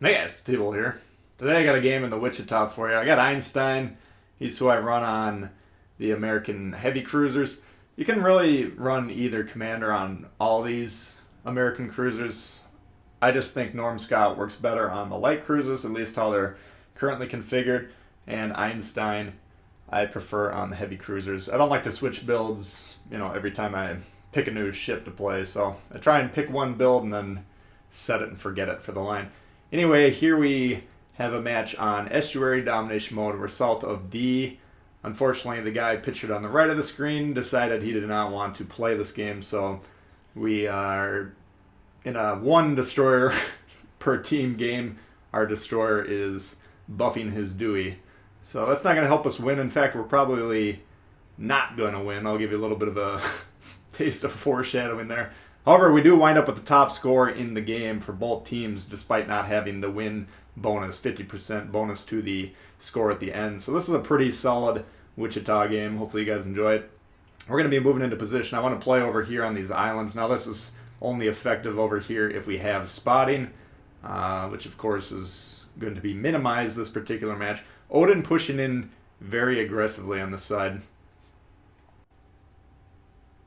Hey guys, T-Bull here. Today I got a game in the Wichita for you. I got Einstein. He's who I run on the American heavy cruisers. You can really run either commander on all these American cruisers. I just think Norm Scott works better on the light cruisers, at least how they're currently configured. And Einstein I prefer on the heavy cruisers. I don't like to switch builds, every time I pick a new ship to play. So I try and pick one build and then set it and forget it for the line. Anyway, here we have a match on Estuary Domination Mode. We're south of D. Unfortunately, the guy pictured on the right of the screen decided he did not want to play this game, so we are in a one destroyer per team game. Our destroyer is buffing his Dewey. So that's not going to help us win. In fact, we're probably not going to win. I'll give you a little bit of a taste of foreshadowing there. However, we do wind up with the top score in the game for both teams despite not having the win bonus, 50% bonus to the score at the end. So this is a pretty solid Wichita game. Hopefully you guys enjoy it. We're going to be moving into position. I want to play over here on these islands. Now this is only effective over here if we have spotting, which of course is going to be minimized this particular match. Odin pushing in very aggressively on this side.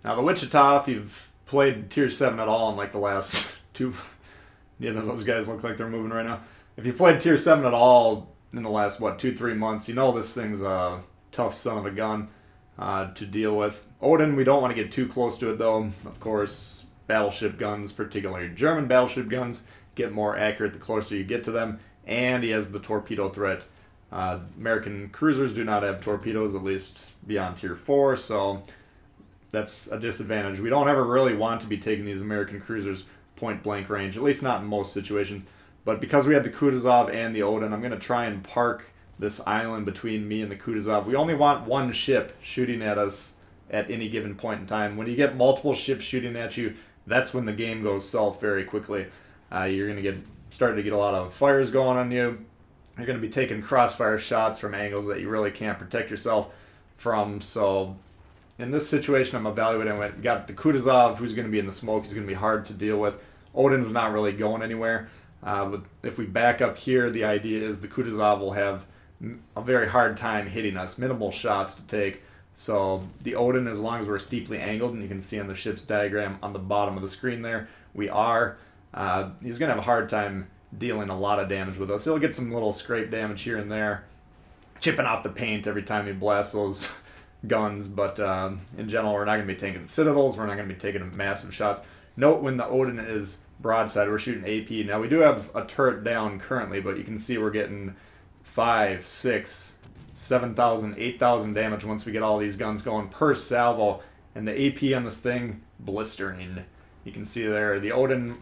Now the Wichita, if you've played Tier 7 at all in like the last two, neither of those guys look like they're moving right now. If you played Tier 7 at all in the last, 2-3 months, you know this thing's a tough son of a gun to deal with. Odin, we don't want to get too close to it though. Of course, battleship guns, particularly German battleship guns, get more accurate the closer you get to them, and he has the torpedo threat. American cruisers do not have torpedoes, at least beyond Tier 4, so that's a disadvantage. We don't ever really want to be taking these American cruisers point blank range, at least not in most situations. But because we have the Kutuzov and the Odin, I'm going to try and park this island between me and the Kutuzov. We only want one ship shooting at us at any given point in time. When you get multiple ships shooting at you, that's when the game goes south very quickly. You're going to starting to get a lot of fires going on you. You're going to be taking crossfire shots from angles that you really can't protect yourself from. So in this situation, I'm evaluating. We got the Kutuzov, who's going to be in the smoke. He's going to be hard to deal with. Odin's not really going anywhere. But if we back up here, the idea is the Kutuzov will have a very hard time hitting us. Minimal shots to take. So the Odin, as long as we're steeply angled, and you can see on the ship's diagram on the bottom of the screen there, we are. He's going to have a hard time dealing a lot of damage with us. He'll get some little scrape damage here and there, chipping off the paint every time he blasts those guns, but in general, we're not going to be taking citadels. We're not going to be taking massive shots. Note when the Odin is broadside, we're shooting AP. Now, we do have a turret down currently, but you can see we're getting 5, 6, 7,000, 8,000 damage once we get all these guns going per salvo, and the AP on this thing, blistering. You can see there, the Odin,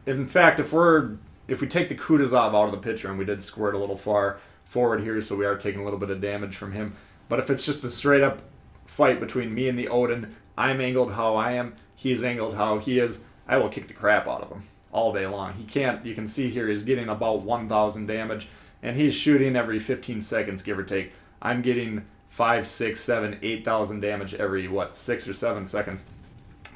in fact, if we take the Kutuzov out of the picture, and we did squirt a little far forward here, so we are taking a little bit of damage from him. But if it's just a straight up fight between me and the Odin, I'm angled how I am, he's angled how he is, I will kick the crap out of him all day long. He can't, you can see here, he's getting about 1,000 damage, and he's shooting every 15 seconds, give or take. I'm getting 5, 6, 7, 8,000 damage every, 6 or 7 seconds.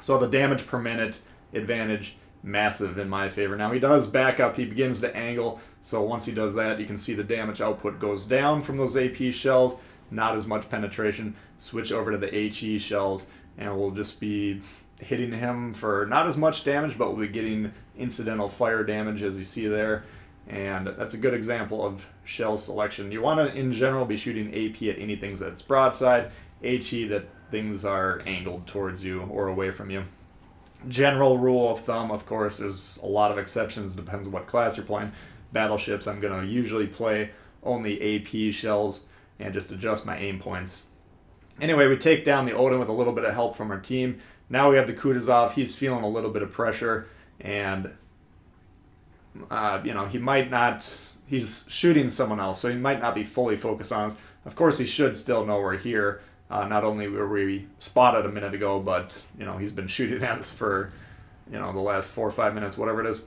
So the damage per minute advantage, massive in my favor. Now he does back up, he begins to angle, so once he does that, you can see the damage output goes down from those AP shells, not as much penetration. Switch over to the HE shells, and we'll just be hitting him for not as much damage, but we'll be getting incidental fire damage, as you see there. And that's a good example of shell selection. You want to, in general, be shooting AP at anything that's broadside, HE that things are angled towards you or away from you. General rule of thumb, of course, there's a lot of exceptions, depends on what class you're playing. Battleships, I'm going to usually play only AP shells and just adjust my aim points. Anyway, we take down the Odin with a little bit of help from our team. Now we have the Kutuzov. He's feeling a little bit of pressure, and he might not. He's shooting someone else, so he might not be fully focused on us. Of course, he should still know we're here. Not only were we spotted a minute ago, but he's been shooting at us for the last 4 or 5 minutes, whatever it is.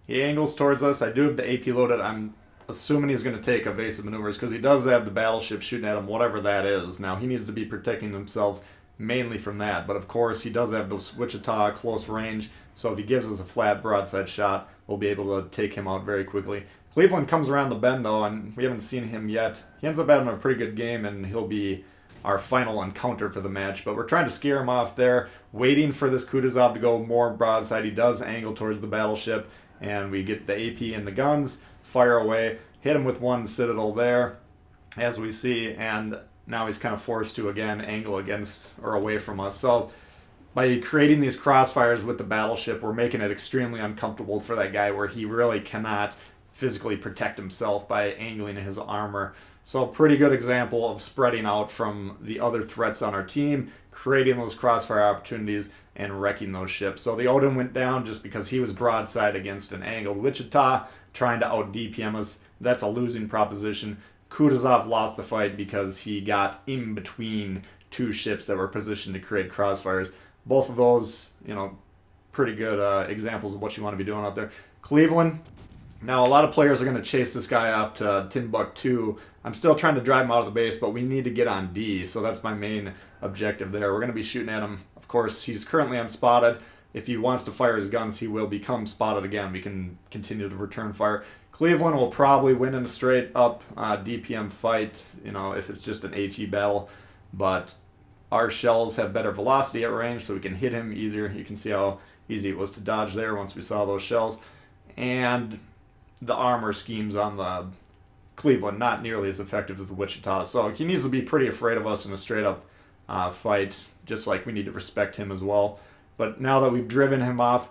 He angles towards us. I do have the AP loaded. I'm assuming he's going to take evasive maneuvers because he does have the battleship shooting at him, whatever that is. Now, he needs to be protecting himself mainly from that, but of course, he does have those Wichita close range, So if he gives us a flat broadside shot, we'll be able to take him out very quickly. Cleveland comes around the bend, though, and we haven't seen him yet. He ends up having a pretty good game, and he'll be our final encounter for the match. But we're trying to scare him off there, waiting for this Kutuzov to go more broadside. He does angle towards the battleship, and we get the AP and the guns, fire away, hit him with one Citadel there, as we see, and now he's kind of forced to, again, angle against or away from us. So by creating these crossfires with the battleship, we're making it extremely uncomfortable for that guy where he really cannot physically protect himself by angling his armor. So a pretty good example of spreading out from the other threats on our team, creating those crossfire opportunities, and wrecking those ships. So the Odin went down just because he was broadside against an angled Wichita, trying to out DPM us. That's a losing proposition. Kutuzov lost the fight because he got in between two ships that were positioned to create crossfires. Both of those, pretty good examples of what you want to be doing out there. Cleveland. Now, a lot of players are going to chase this guy up to Timbuktu. I'm still trying to drive him out of the base, but we need to get on D, so that's my main objective there. We're going to be shooting at him. Of course, he's currently unspotted. If he wants to fire his guns, he will become spotted again. We can continue to return fire. Cleveland will probably win in a straight-up DPM fight, if it's just an HE battle, but our shells have better velocity at range, so we can hit him easier. You can see how easy it was to dodge there once we saw those shells. And the armor schemes on the Cleveland not nearly as effective as the Wichita. So he needs to be pretty afraid of us in a straight-up fight, just like we need to respect him as well. But now that we've driven him off,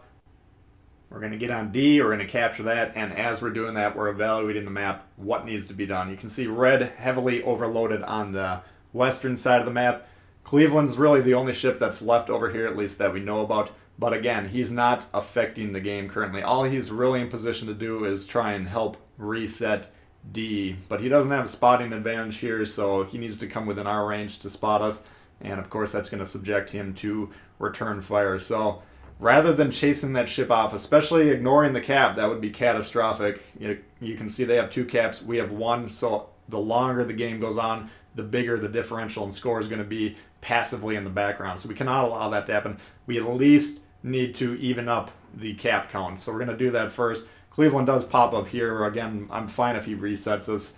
we're going to get on D, we're going to capture that, and as we're doing that, we're evaluating the map, what needs to be done. You can see red heavily overloaded on the western side of the map. Cleveland's really the only ship that's left over here, at least that we know about. But again, he's not affecting the game currently. All he's really in position to do is try and help reset D. But he doesn't have a spotting advantage here, so he needs to come within our range to spot us. And of course, that's going to subject him to return fire. So rather than chasing that ship off, especially ignoring the cap, that would be catastrophic. You can see they have two caps, we have one. So the longer the game goes on, the bigger the differential in score is going to be passively in the background. So we cannot allow that to happen. We at least need to even up the cap count. So we're going to do that first. Cleveland does pop up here. Again, I'm fine if he resets us.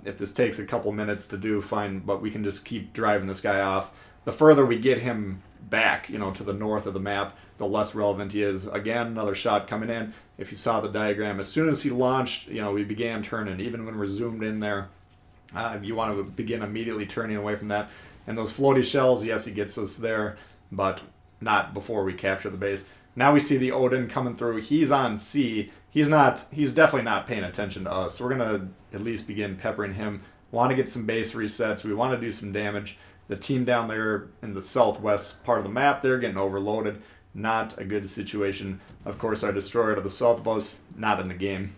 If this takes a couple minutes to do, fine, but we can just keep driving this guy off. The further we get him back, to the north of the map, the less relevant he is. Again, another shot coming in. If you saw the diagram, as soon as he launched, we began turning. Even when we're zoomed in there, you want to begin immediately turning away from that. And those floaty shells, yes, he gets us there, but not before we capture the base. Now we see the Odin coming through. He's on C. He's definitely not paying attention to us. So we're going to at least begin peppering him. Want to get some base resets. We want to do some damage. The team down there in the southwest part of the map, they're getting overloaded. Not a good situation. Of course, our destroyer to the south of us, not in the game.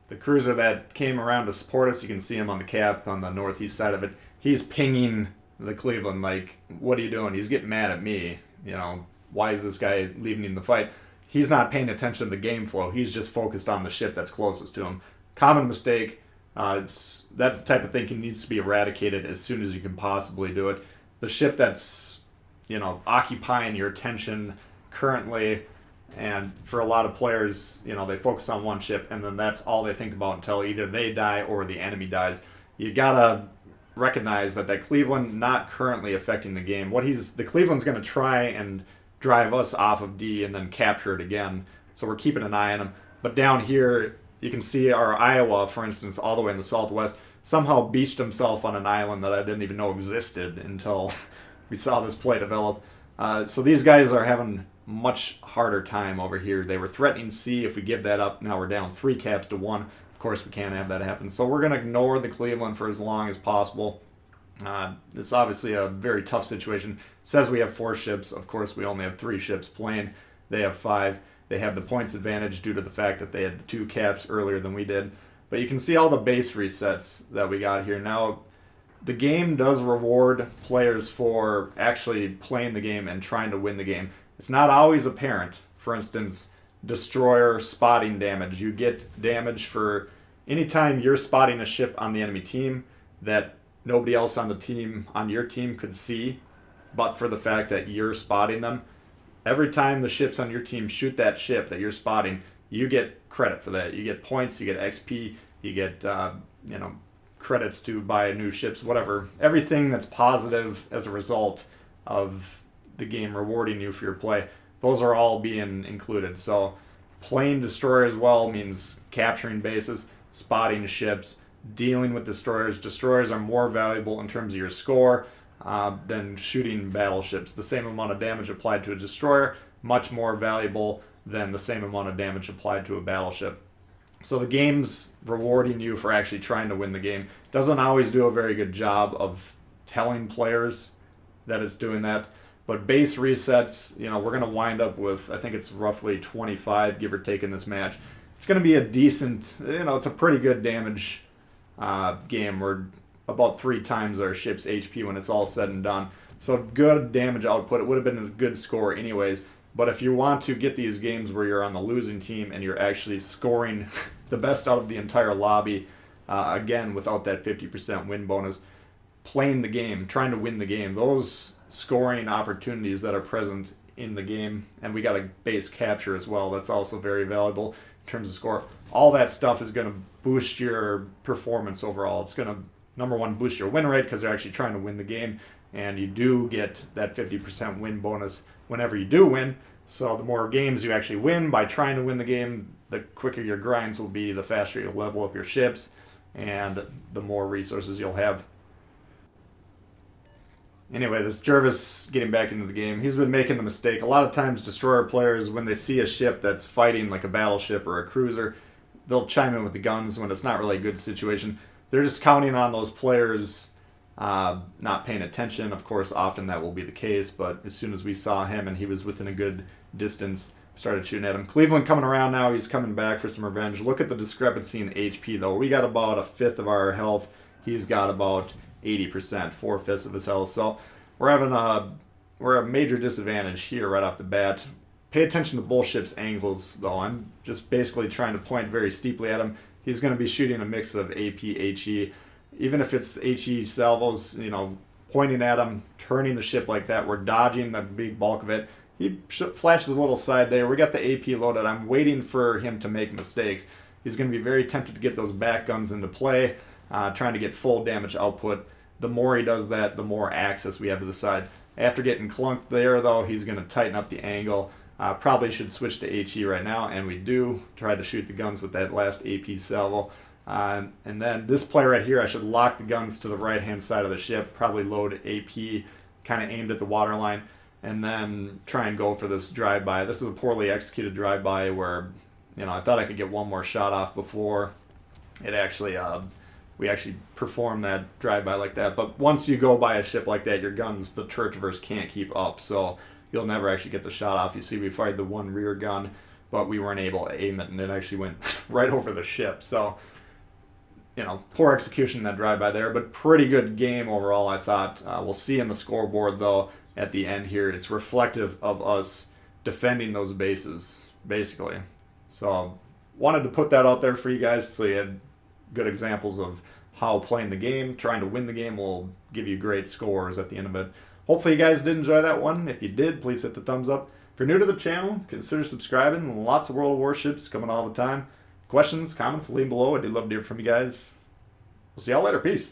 The cruiser that came around to support us, you can see him on the cap on the northeast side of it. He's pinging the Cleveland like, what are you doing? He's getting mad at me. Why is this guy leaving the fight? He's not paying attention to the game flow. He's just focused on the ship that's closest to him. Common mistake. It's that type of thinking needs to be eradicated as soon as you can possibly do it. The ship that's, occupying your attention currently, and for a lot of players, they focus on one ship and then that's all they think about until either they die or the enemy dies. You gotta recognize that Cleveland not currently affecting the game. The Cleveland's going to try and drive us off of D and then capture it again. So we're keeping an eye on him. But down here, you can see our Iowa, for instance, all the way in the southwest, somehow beached himself on an island that I didn't even know existed until we saw this play develop. So these guys are having much harder time over here. They were threatening C. If we give that up, now we're down 3 caps to 1. Of course, we can't have that happen. So we're going to ignore the Cleveland for as long as possible. It's obviously a very tough situation. It says we have 4 ships. Of course, we only have 3 ships playing. They have 5. They have the points advantage due to the fact that they had the 2 caps earlier than we did. But you can see all the base resets that we got here. Now, the game does reward players for actually playing the game and trying to win the game. It's not always apparent. For instance, destroyer spotting damage. You get damage for any time you're spotting a ship on the enemy team that nobody else on your team could see, but for the fact that you're spotting them. Every time the ships on your team shoot that ship that you're spotting, you get credit for that. You get points, you get XP, you get credits to buy new ships, whatever. Everything that's positive as a result of the game rewarding you for your play, those are all being included. So playing destroyer as well means capturing bases, spotting ships, dealing with destroyers. Destroyers are more valuable in terms of your score than shooting battleships. The same amount of damage applied to a destroyer, much more valuable than the same amount of damage applied to a battleship. So the game's rewarding you for actually trying to win the game. Doesn't always do a very good job of telling players that it's doing that. But base resets, we're going to wind up with, I think it's roughly 25, give or take, in this match. It's going to be a decent, it's a pretty good damage game. We're about 3 times our ship's HP when it's all said and done. So good damage output. It would have been a good score anyways. But if you want to get these games where you're on the losing team and you're actually scoring the best out of the entire lobby, again, without that 50% win bonus, playing the game, trying to win the game, those scoring opportunities that are present in the game, and we got a base capture as well, that's also very valuable in terms of score. All that stuff is going to boost your performance overall. It's going to, number one, boost your win rate because they're actually trying to win the game, and you do get that 50% win bonus whenever you do win. So the more games you actually win by trying to win the game, the quicker your grinds will be, the faster you'll level up your ships, and the more resources you'll have. Anyway, this Jervis getting back into the game, he's been making the mistake. A lot of times destroyer players, when they see a ship that's fighting like a battleship or a cruiser, they'll chime in with the guns when it's not really a good situation. They're just counting on those players not paying attention. Of course, often that will be the case, but as soon as we saw him and he was within a good distance, started shooting at him. Cleveland coming around now, he's coming back for some revenge. Look at the discrepancy in HP though. We got about 1/5 of our health. He's got about 80%, 4/5 of his health. So we're at a major disadvantage here right off the bat. Pay attention to both ships' angles though. I'm just basically trying to point very steeply at him. He's going to be shooting a mix of AP, HE. Even if it's HE salvos, pointing at him, turning the ship like that, we're dodging the big bulk of it. He flashes a little side there. We got the AP loaded. I'm waiting for him to make mistakes. He's going to be very tempted to get those back guns into play, trying to get full damage output. The more he does that, the more access we have to the sides. After getting clunked there, though, he's going to tighten up the angle. Probably should switch to HE right now, and we do. Try to shoot the guns with that last AP salvo. And then this player right here, I should lock the guns to the right-hand side of the ship, probably load AP, kind of aimed at the waterline, and then try and go for this drive-by. This is a poorly executed drive-by where, I thought I could get one more shot off before it actually, we actually perform that drive-by like that. But once you go by a ship like that, your guns, the turret-verse can't keep up, so you'll never actually get the shot off. You see, we fired the one rear gun, but we weren't able to aim it, and it actually went right over the ship. So, poor execution in that drive-by there, but pretty good game overall, I thought. We'll see in the scoreboard, though, at the end here. It's reflective of us defending those bases, basically. So, wanted to put that out there for you guys so you had good examples of how playing the game, trying to win the game, will give you great scores at the end of it. Hopefully you guys did enjoy that one. If you did, please hit the thumbs up. If you're new to the channel, consider subscribing. Lots of World of Warships coming all the time. Questions, comments, leave below. I do love to hear from you guys. We'll see y'all later. Peace.